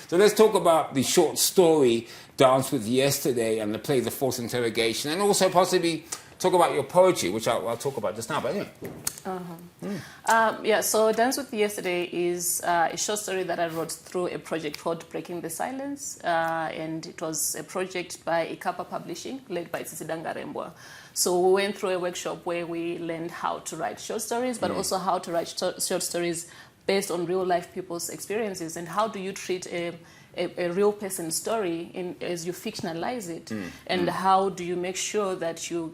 So let's talk about the short story Dance with Yesterday and the play The False Interrogation, and also possibly talk about your poetry, which I'll talk about just now. But anyway. So Dance with Yesterday is a short story that I wrote through a project called Breaking the Silence, and it was a project by Ikapa Publishing, led by Tsisidanga Rembwa. So we went through a workshop where we learned how to write short stories, but also how to write short stories based on real-life people's experiences, and how do you treat a real person's story as you fictionalize it, and how do you make sure that you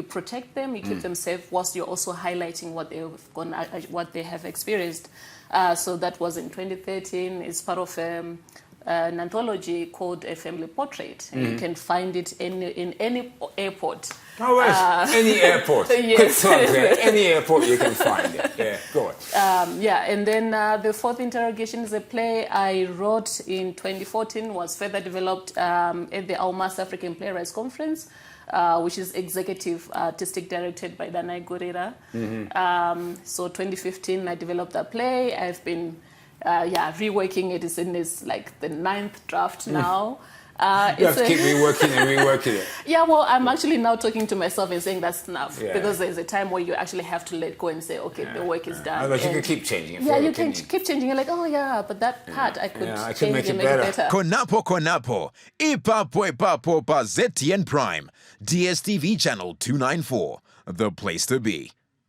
protect them, you keep them safe, whilst you're also highlighting what they have experienced. So that was in 2013. It's part of an anthology called A Family Portrait. And you can find it in any airport. Oh, right. Any airport. Yes. Quick plug there. Any airport you can find it. Yeah, go on. And then The Fourth Interrogation is a play I wrote in 2014, was further developed at the Almas African Playwrights Conference, which is executive artistic directed by Danai Gurira. So 2015, I developed that play. I've been reworking it. It's in this like the 9th draft now. You have to keep reworking and reworking it. Yeah, well, I'm actually now talking to myself and saying that's enough, because there's a time where you actually have to let go and say, okay, the work is done. Otherwise, you can keep changing it. Yeah, you can keep changing. You're like, oh yeah, but that part I could change and make it better. Konapo, Ipapo pa ZTN Prime, DSTV channel 294, the place to be.